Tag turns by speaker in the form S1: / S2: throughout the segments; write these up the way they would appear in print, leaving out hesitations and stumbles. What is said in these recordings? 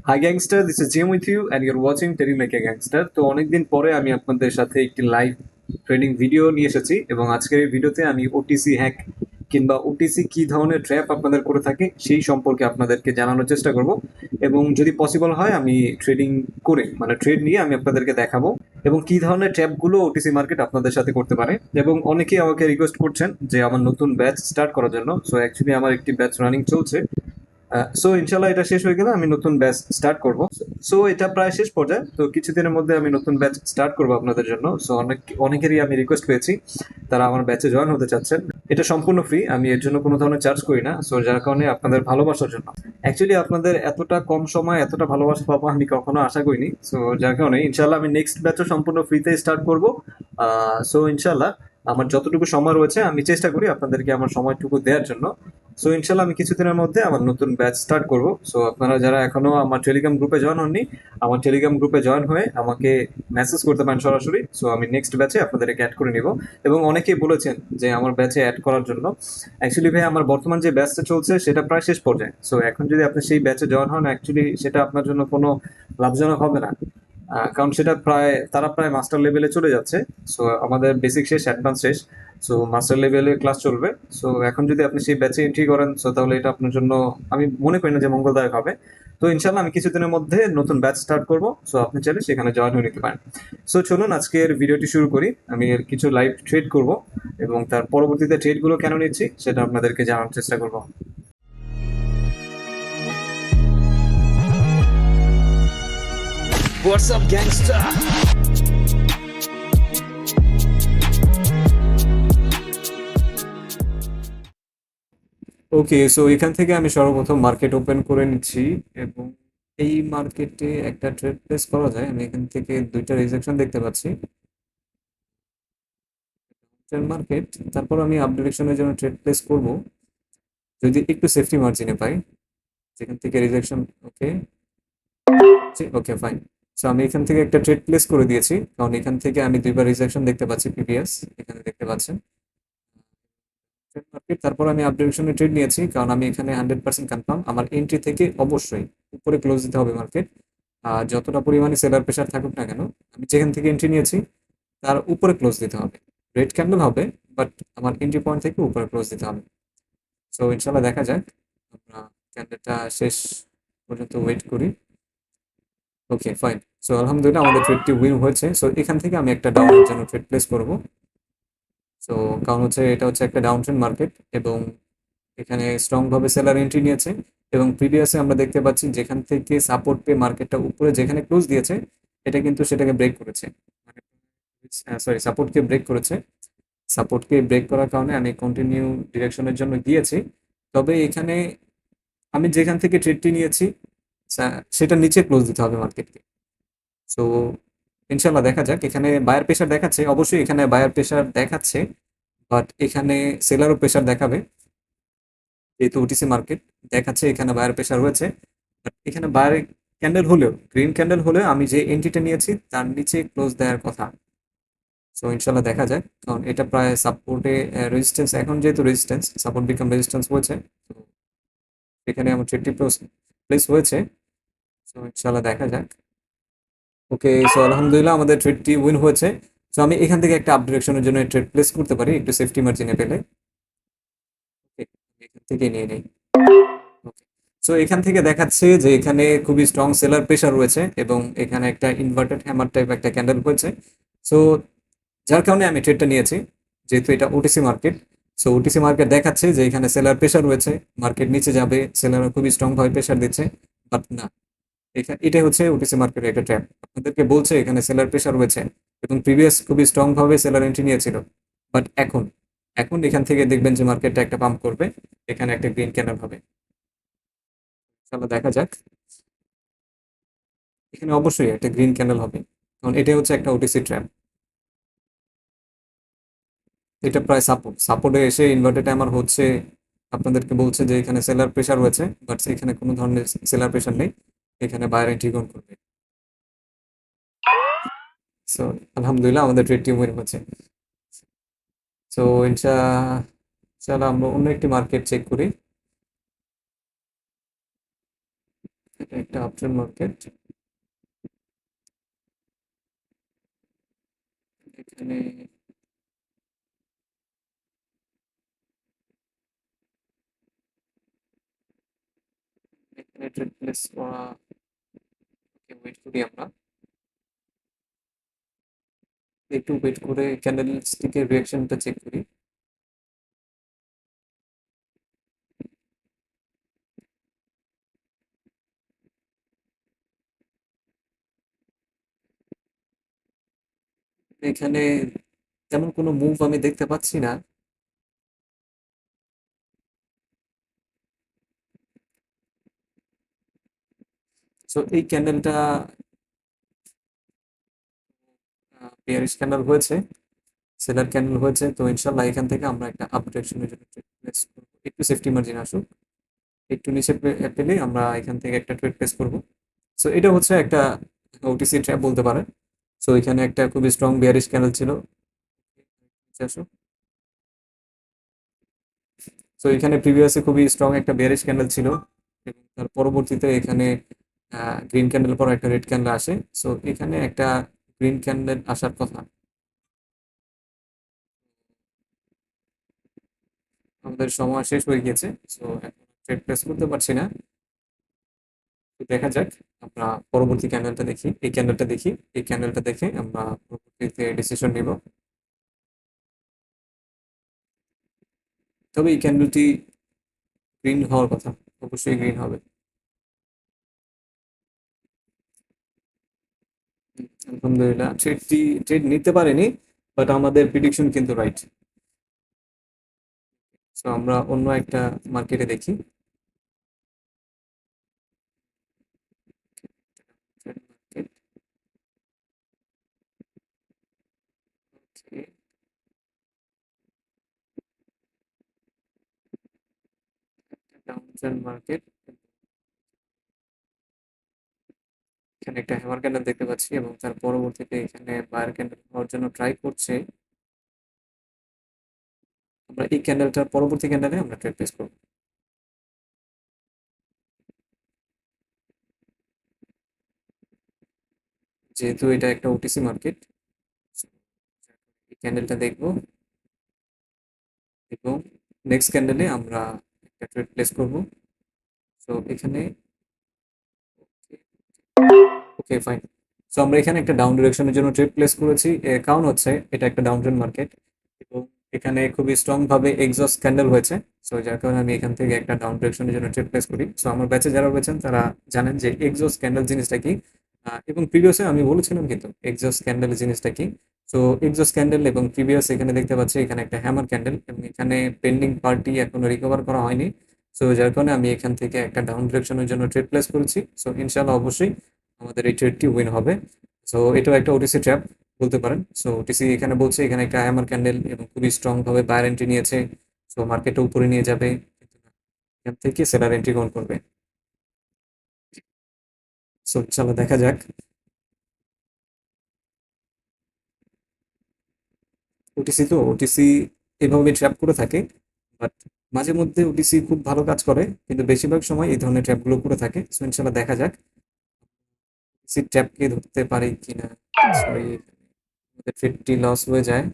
S1: High gangster, this is Jim with you and you're watching trading like a gangster. তো অনেকদিন পরে আমি আপনাদের সাথে একটি লাইভ ট্রেডিং ভিডিও নিয়ে এসেছি এবং আজকের এই ভিডিওতে আমি ওটিসি হ্যাক কিংবা ওটিসি কি ধরনের ট্র্যাপ আপনাদের করে থাকে সেই সম্পর্কে আপনাদেরকে জানানোর চেষ্টা করব। এবং যদি পসিবল হয় আমি ট্রেডিং করে মানে ট্রেড নিয়ে আমি আপনাদেরকে দেখাবো এবং কি ধরনের ট্র্যাপগুলো ওটিসি মার্কেট আপনাদের সাথে করতে পারে। এবং অনেকেই আমাকে রিকোয়েস্ট করছেন যে আমার নতুন ব্যাচ স্টার্ট করার জন্য। সো অ্যাকচুয়ালি আমার একটি ব্যাচ রানিং চলছে। সো ইনশাল্লাহ এটা শেষ হয়ে গেলে আমি নতুন ব্যাচ স্টার্ট করব। সো এটা প্রায় শেষ পর্যায়ে, তো কিছুদিনের মধ্যে আমি নতুন ব্যাচ স্টার্ট করব আপনাদের জন্য। সো অনেকেরই আমি রিকোয়েস্ট পেয়েছি, তারা আমার ব্যাচে জয়েন হতে চাচ্ছেন। এটা সম্পূর্ণ ফ্রি, আমি এর জন্য কোনো ধরনের চার্জ করি না। সো যার কারণে আপনাদের ভালোবাসার জন্য, অ্যাকচুয়ালি আপনাদের এতটা কম সময় এতটা ভালোবাসা পাবো আমি কখনো আশা করিনি। সো যার কারণে ইনশাল্লাহ আমি নেক্সট ব্যাচও সম্পূর্ণ ফ্রিতে স্টার্ট করব। সো ইনশাল্লাহ আমার যতটুকু সময় রয়েছে আমি চেষ্টা করি আপনাদেরকে আমার সময়টুকু দেওয়ার জন্য। সো ইনশাল্লাহ আমি কিছুদিনের মধ্যে আমার নতুন ব্যাচ স্টার্ট করব। সো আপনারা যারা এখনো আমার টেলিগ্রাম গ্রুপে জয়েন হননি, আমার টেলিগ্রাম গ্রুপে জয়েন হয়ে আমাকে মেসেজ করতে পারেন সরাসরি। সো আমি নেক্সট ব্যাচে আপনাদেরকে অ্যাড করে নিব। এবং অনেকেই বলেছেন যে আমার ব্যাচে অ্যাড করার জন্য। অ্যাকচুয়ালি ভাই আমার বর্তমান যে ব্যাচটা চলছে সেটা প্রায় শেষ পর্যায়ে। সো এখন যদি আপনি সেই ব্যাচে জয়েন হন, অ্যাকচুয়ালি সেটা আপনার জন্য কোনো লাভজনক হবে না। কারণ সেটা তারা প্রায় মাস্টার লেভেলে চলে যাচ্ছে। সো আমাদের বেসিক শেষ, অ্যাডভান্স শেষ। সো মাস্টার লেভেলে ক্লাস চলবে। সো এখন যদি আপনি সেই ব্যাচে এন্ট্রি করেন, সো তাহলে এটা আপনার জন্য আমি মনে করি না যে মঙ্গলদায়ক হবে। তো ইনশাল্লাহ আমি কিছুদিনের মধ্যে নতুন ব্যাচ স্টার্ট করব। সো আপনি চাইলে সেখানে জয়েন হয়ে নিতে পারেন। সো চলুন আজকের ভিডিওটি শুরু করি। আমি এর কিছু লাইভ ট্রেড করব এবং তার পরবর্তীতে ট্রেডগুলো কেন নিচ্ছি সেটা আপনাদেরকে জানার চেষ্টা করব।
S2: What's up, gangster?
S1: ওকে, সো এখান থেকে আমি সর্বপ্রথম মার্কেট ওপেন করে নিচ্ছি এবং এই মার্কেটে একটা ট্রেড প্লেস করা যায়। আমি এখান থেকে দুইটা রিজেকশন দেখতে পাচ্ছি ট্রেড মার্কেট। তারপর আমি আপ ডিরেকশনের জন্য ট্রেড প্লেস করব যদি একটু সেফটি মার্জিনে পাই, যেখান থেকে রিজেকশন। ওকে, ওকে ফাইন। সো আমি এখান থেকে একটা ট্রেড প্লেস করে দিয়েছি, কারণ এখান থেকে আমি দুইবার রিজেকশন দেখতে পাচ্ছি প্রিভিয়াস, এখানে দেখতে পাচ্ছেন ট্রেড মার্কেট। তারপর আমি আপ ডিরেকশনে ট্রেড নিয়েছি, কারণ আমি এখানে 100% কনফার্ম আমার এন্ট্রি থেকে অবশ্যই উপরে ক্লোজ দিতে হবে মার্কেট। আর যতটা পরিমাণে সেলার প্রেশার থাকুক না কেন, আমি যেখান থেকে এন্ট্রি নিয়েছি তার উপরে ক্লোজ দিতে হবে। রেড ক্যান্ডেল হবে, বাট আমার এন্ট্রি পয়েন্ট থেকে উপরে ক্লোজ দিতে হবে। সো ইনশাল্লাহ দেখা যাক, আমরা ক্যান্ডেলটা শেষ পর্যন্ত ওয়েট করি। Okay fine. সো আলহামদুলিল্লাহ আমাদের ট্রেডটি উইন হয়েছে। সো এখান থেকে আমি একটা ডাউনের জন্য ট্রেড প্লেস করব। সো কারণ হচ্ছে এটা হচ্ছে একটা ডাউন ট্রেন্ড মার্কেট এবং এখানে স্ট্রং ভাবে সেলার এন্ট্রি নিয়েছে। এবং প্রিভিয়াসে আমরা দেখতে পাচ্ছি যেখান থেকে সাপোর্ট পেয়ে মার্কেটটা উপরে যেখানে ক্লোজ দিয়েছে, এটা কিন্তু সেটাকে ব্রেক করেছে। মানে সরি, সাপোর্টকে ব্রেক করেছে। সাপোর্টকে ব্রেক করার কারণে আমি কন্টিনিউ ডিরেকশনের জন্য গিয়েছি। তবে এখানে আমি যেখান থেকে ট্রেডটি নিয়েছি সেটা নিচে ক্লোজ দিতে হবে মার্কেটকে। সো ইনশাল্লাহ দেখা যাক। এখানে বায়ার প্রেশার দেখাচ্ছে, অবশ্যই এখানে বায়ার প্রেশার দেখাচ্ছে, বাট এখানে সেলারও প্রেশার দেখাবে। যেহেতু ওটিসি মার্কেট দেখাচ্ছে এখানে বায়ার প্রেশার হয়েছে, বাট এখানে বায়ার ক্যান্ডেল হলেও, গ্রিন ক্যান্ডেল হলেও আমি যে এন্ট্রিটা নিয়েছি তার নিচে ক্লোজ দেওয়ার কথা। সো ইনশাল্লাহ দেখা যাক, কারণ এটা প্রায় সাপোর্টে রেজিস্ট্যান্স, এখন যেহেতু রেজিস্ট্যান্স সাপোর্ট বিকাম রেজিস্ট্যান্স হয়েছে, তো এখানে আমার ট্রেডটি প্লেস হয়েছে। সো ইনশাল্লাহ দেখা যাক। ওকে, সো আলহামদুলিল্লাহ আমাদের ট্রেডটি উইন হয়েছে। সো আমি এখান থেকে একটা আপ ডিরেকশনের জন্য ট্রেড প্লেস করতে পারি একটু সেফটি মার্জিনে পেলে। ওকে, এখান থেকে নিয়ে নেই। ওকে, সো এখান থেকে দেখাচ্ছে যে এখানে খুবই স্ট্রং সেলার প্রেশার রয়েছে এবং এখানে একটা ইনভার্টেড হ্যামার টাইপ একটা ক্যান্ডেল হয়েছে। সো যার কারণে আমি ট্রেডটা নিয়েছি, যেহেতু এটা OTC market. So OTC market দেখাচ্ছে যে এখানে সেলার প্রেশার রয়েছে, মার্কেট নিচে যাবে, সেলার খুবই স্ট্রং ভাবে প্রেশার দিচ্ছে। বাট না, এটাই হচ্ছে ওটিসি মার্কেটের একটা ট্র্যাপ। আপনাদেরকে বলছে এখানে সেলার প্রেশার রয়েছে এবং প্রিভিয়াস খুবই স্ট্রং ভাবে সেলার এন্ট্রি নিয়েছিল। বাট এখন এখন এখান থেকে দেখবেন যে মার্কেটটা একটা পাম্প করবে, এখানে একটা গ্রিন ক্যান্ডেল হবে। চলো দেখা যাক। এখানে অবশ্যই একটা গ্রিন ক্যান্ডেল হবে, কারণ এটাই হচ্ছে একটা ওটিসি ট্র্যাপ। এটা প্রায় সাপোর্টে এসে ইনভার্টেড টাইমার হচ্ছে। আপনাদেরকে বলছে যে এখানে সেলার প্রেশার রয়েছে, বাট এখানে কোনো ধরনের সেলার প্রেশার নেই, এখানে বায়ার এন্ট্রি গ্রহণ করবে। সো আলহামদুলিল্লাহ আমাদের ট্রেডটি উইন হচ্ছে। সো ইনশাআল্লাহ আমরা অন্য একটি মার্কেট চেক করি। এটা একটা আপট্রেন্ড মার্কেট। এখানে এখানে ট্রেড প্লেস করা, ওকে ওয়েট করি আমরা, একটু ওয়েট করে ক্যান্ডেল স্টিকের রিয়াকশনটা চেক করি। এখানে তেমন কোনো মুভ আমি দেখতে পাচ্ছি না। সো এই ক্যান্ডেলটা বিয়ারিশ ক্যান্ডেল হয়েছে, সেলার ক্যান্ডেল হয়েছে, তো ইনশাল্লাহ এখান থেকে আমরা একটা আপডেশনের জন্য ট্রেড প্লেস করবো। একটু সেফটি মার্জিন আসুক, একটু নিচে পেলে আমরা এখান থেকে একটা ট্রেড প্লেস করবো। সো এটা হচ্ছে একটা ওটিসি ট্র্যাপ বলতে পারেন। সো এখানে একটা খুবই স্ট্রং বিয়ারিশ ক্যান্ডেল ছিল। নিচে আসো। সো এখানে প্রিভিয়াসে খুবই স্ট্রং একটা বিয়ারিশ ক্যান্ডেল ছিল, এবং তার পরবর্তীতে এখানে গ্রিন ক্যান্ডেল পর একটা রেড ক্যান্ডেল আসে। সো এখানে একটা গ্রিন ক্যান্ডেল আসার কথা। আমাদের সময় শেষ হয়ে গেছে, সো এখন ট্রেড প্লেস করতে পারছি না। তো দেখা যাক, আমরা পরবর্তী ক্যান্ডেলটা দেখি, এই ক্যান্ডেলটা দেখি, এই ক্যান্ডেলটা দেখে আমরা পরবর্তীতে ডিসিশন নিব। তবে এই ক্যান্ডেলটি গ্রিন হওয়ার কথা, অবশ্যই গ্রিন হবে। আলহামদুলিল্লাহ, ট্রেড নিতে পারেনি, বাট আমাদের প্রিডিকশন কিন্তু রাইট। সো আমরা অন্য একটা মার্কেটে দেখি। Trend market, okay, down trend market. এখানে একটা হ্যামার ক্যান্ডেল দেখতে পাচ্ছি, এবং তার পরবর্তীতে এখানে বায়ার ক্যান্ডেল হওয়ার জন্য ট্রাই করছে। আমরা এই ক্যান্ডেলটার পরবর্তী ক্যান্ডেলে আমরা ট্রেড প্লেস করব। যেহেতু এটা একটা ওটিসি মার্কেট, এই ক্যান্ডেলটা দেখব, এবং নেক্সট ক্যান্ডেলে আমরা একটা ট্রেড প্লেস করব। সো এখানে ওকে ফাইন। সো আমরা এখানে একটা ডাউন ডিরেকশনের জন্য ট্রেড প্লেস করেছি, এর কারণ হচ্ছে এটা একটা ডাউন ট্রেন্ড মার্কেট, এবং এখানে খুবই স্ট্রং ভাবে এক্সস্ট ক্যান্ডেল হয়েছে। সো যার কারণে আমি এখান থেকে একটা ডাউন ডিরেকশনের জন্য ট্রেড প্লেস করি। সো আমার ব্যাচে যারা রয়েছেন তারা জানেন যে এক্সস্ট ক্যান্ডেল জিনিসটা কি, এবং প্রিভিয়াসে আমি বলেছিলাম কিন্তু এক্সস্ট ক্যান্ডেল জিনিসটা কি। সো এক্সস্ট ক্যান্ডেল এবং প্রিভিয়াস এখানে দেখতে পাচ্ছি এখানে একটা হ্যামার ক্যান্ডেল, এবং এখানে পেন্ডিং পার্টি এখনো রিকভার করা হয়নি। সো যার কারণে আমি এখান থেকে একটা ডাউন ডিরেকশনের জন্য ট্রেড প্লেস করেছি। সো ইনশাল্লাহ অবশ্যই আমাদের এই ট্রেডটি উইন হবে। সো এটাও একটা ওটিসি ট্র্যাপ বলতে পারেন। সো ওটিসি এখানে বলছে এখানে একটা হ্যামার ক্যান্ডেল এবং খুবই স্ট্রং ভাবে বায়ার এন্ট্রি নিয়েছে। সো মার্কেটটা উপরে নিয়ে যাবে, কিন্তু না, এখান থেকে সেলার এন্ট্রি গ্রহণ করবে। সো চলো দেখা যাক। ওটিসি তো ওটিসি এভাবে ট্র্যাপ করে থাকে, বাট মাঝে মধ্যে ওটিসি খুব ভালো কাজ করে, কিন্তু বেশিরভাগ সময় এই ধরনের ট্র্যাপগুলো করে থাকে। সো ইনশাল্লাহ দেখা যাক ওটিসি ট্র্যাপকে ধরতে পারি কিনা। সরি, আমাদের ট্রেডটি লস হয়ে যায়।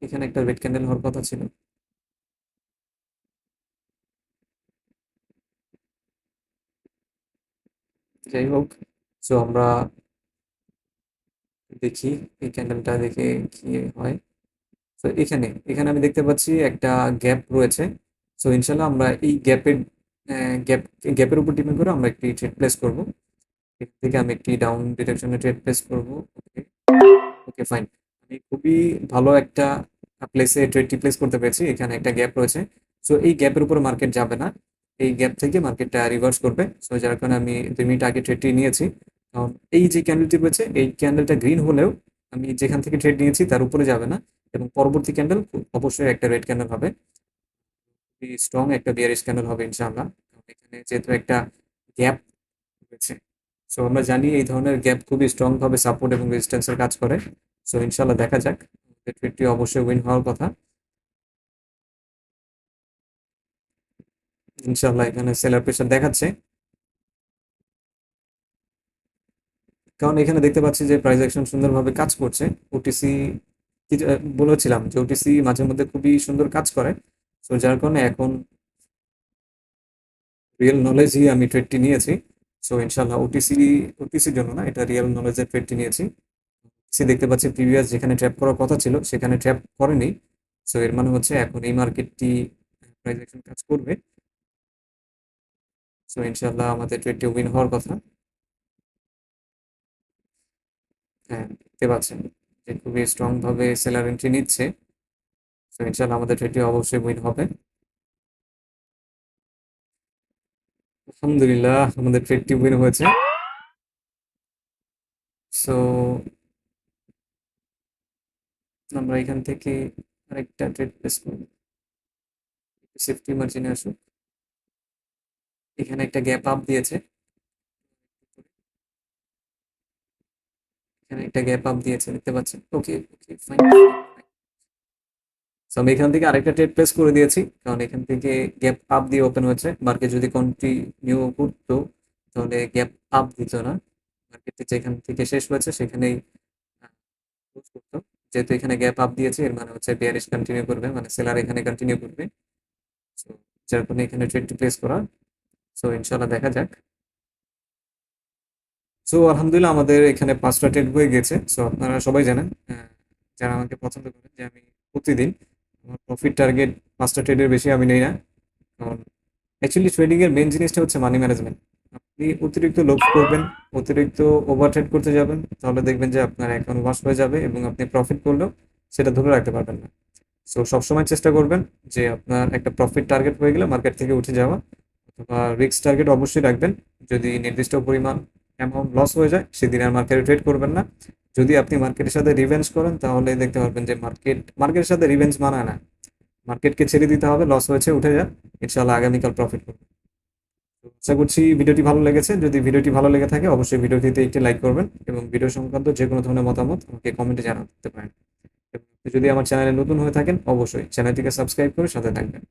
S1: এখানে একটা রেড ক্যান্ডেল হওয়ার কথা ছিল। যাই হোক, সো আমরা দেখি এই ক্যান্ডেলটা দেখে কি হয়। তো এখানে এখানে আমি দেখতে পাচ্ছি একটা গ্যাপ রয়েছে। সো ইনশাল্লাহ আমরা এই গ্যাপ গ্যাপের উপর ডিপেন্ড করে আমরা একটি ট্রেড প্লেস করব। এখান থেকে আমি একটি ডাউন ডিরেকশনে ট্রেড প্লেস করব। ওকে, ওকে ফাইন। আমি খুবই ভালো একটা প্লেসে ট্রেডটি প্লেস করতে পেরেছি। এখানে একটা গ্যাপ রয়েছে। সো এই গ্যাপের উপর মার্কেট যাবে না, এই গ্যাপ থেকে মার্কেটটা রিভার্স করবে। সো যার কারণে আমি 2 মিনিট আগে ট্রেডটি নিয়েছি। কারণ এই যে ক্যান্ডেলটি রয়েছে এই ক্যান্ডেলটা গ্রিন হলেও আমি যেখান থেকে ট্রেড নিয়েছি তার উপরে যাবে না, এবং পরবর্তী ক্যান্ডেল অবশ্যই একটা রেড ক্যান্ডেল হবে, খুবই স্ট্রং একটা বিয়ারিশ ক্যান্ডেল হবে ইনশাআল্লাহ। কারণ এখানে যেহেতু একটা গ্যাপ রয়েছে, সো আমরা জানি এই ধরনের গ্যাপ খুবই স্ট্রং ভাবে সাপোর্ট এবং রেজিস্ট্যান্সের কাজ করে। সো ইনশাআল্লাহ দেখা যাক, ট্রেডটি অবশ্যই উইন হওয়ার কথা। ইনশাল্লাহ এখানে সেলার প্রেশার দেখাচ্ছে, কারণ এখানে দেখতে পাচ্ছি যে প্রাইস অ্যাকশন সুন্দরভাবে কাজ করছে। ওটিসি বলেছিলাম যে ওটিসি মাঝে মধ্যে খুবই সুন্দর কাজ করে, তো যার কারণে এখন রিয়েল নলেজই আমি ট্রেডটি নিয়েছি। সো ইনশাল্লাহ ওটিসির জন্য না, এটা রিয়েল নলেজের ট্রেডটি নিয়েছি। সে দেখতে পাচ্ছি প্রিভিয়াস যেখানে ট্র্যাপ করার কথা ছিল সেখানে ট্র্যাপ করেনি। সো এর মানে হচ্ছে এখন এই মার্কেটটি প্রাইস অ্যাকশন কাজ করবে। সো ইনশাল্লাহ আমাদের ট্রেডটি উইন হওয়ার কথা। হ্যাঁ, দেখতে পাচ্ছেন যে খুবই স্ট্রং ভাবে সেলার এন্ট্রি নিচ্ছে। সো ইনশাল্লাহ আমাদের ট্রেডটি অবশ্যই উইন হবে। আলহামদুলিল্লাহ আমাদের ট্রেডটি উইন হয়েছে। সো আমরা এখান থেকে আরেকটা ট্রেড প্লেস করব, সেফটি মার্জিনে আসুক। এখানে একটা গ্যাপ আপ দিয়েছে, এখানে একটা গ্যাপ আপ দিয়েছে দেখতে পাচ্ছেন। ওকে ওকে ফাইন। সো আমি এখান থেকে আরেকটা ট্রেড প্লেস করে দিয়েছি, কারণ এখান থেকে গ্যাপ আপ দিয়ে ওপেন হয়েছে। মার্কেট যদি কন্টিনিউ করতো তাহলে গ্যাপ আপ দিত না, মার্কেট যেখান থেকে শেষ হয়েছে সেখানেই ক্লোজ করতো। যেহেতু এখানে গ্যাপ আপ দিয়েছে এর মানে হচ্ছে বেয়ারিশ কন্টিনিউ করবে, মানে সেলার এখানে কন্টিনিউ করবে। সো যার কারণে এখানে ট্রেডটি প্লেস করা। সো ইনশাল্লাহ দেখা যাক। সো আলহামদুলিল্লাহ আমাদের এখানে 5টা ট্রেড হয়ে গেছে। সো আপনারা সবাই জানেন, যারা আমাকে পছন্দ করেন, যে আমি প্রতিদিন আমার প্রফিট টার্গেট 5টা ট্রেডের বেশি আমি নেই না। কারণ অ্যাকচুয়ালি ট্রেডিং এর মেন জিনিসটা হচ্ছে মানি ম্যানেজমেন্ট। আপনি অতিরিক্ত লোভ করবেন, অতিরিক্ত ওভার ট্রেড করতে যাবেন, তাহলে দেখবেন যে আপনার অ্যাকাউন্ট ওয়াশ হয়ে যাবে এবং আপনি প্রফিট করলেও সেটা ধরে রাখতে পারবেন না। সো সবসময় চেষ্টা করবেন যে আপনার একটা প্রফিট টার্গেট হয়ে গেলে মার্কেট থেকে উঠে যাওয়া, অথবা রিস্ক টার্গেট অবশ্যই রাখবেন। যদি নির্দিষ্ট পরিমাণ অ্যামাউন্ট লস হয়ে যায় সেদিন আর মার্কেটে ট্রেড করবেন না। যদি আপনি মার্কেটের সাথে রিভেঞ্জ করেন তাহলে দেখতে পারবেন যে মার্কেটের সাথে রিভেঞ্জ মানায় না। মার্কেটকে ছেড়ে দিতে হবে, লস হয়েছে উঠে যান, ইনশাল্লাহ আগামীকাল প্রফিট করবেন। তো আশা করছি ভিডিওটি ভালো লেগেছে। যদি ভিডিওটি ভালো লেগে থাকে অবশ্যই ভিডিওটিতে একটি লাইক করবেন এবং ভিডিও সংক্রান্ত যে কোনো ধরনের মতামত আমাকে কমেন্টে জানাতে পারেন। এবং আপনি যদি আমার চ্যানেলে নতুন হয়ে থাকেন অবশ্যই চ্যানেলটিকে সাবস্ক্রাইব করে সাথে থাকবেন।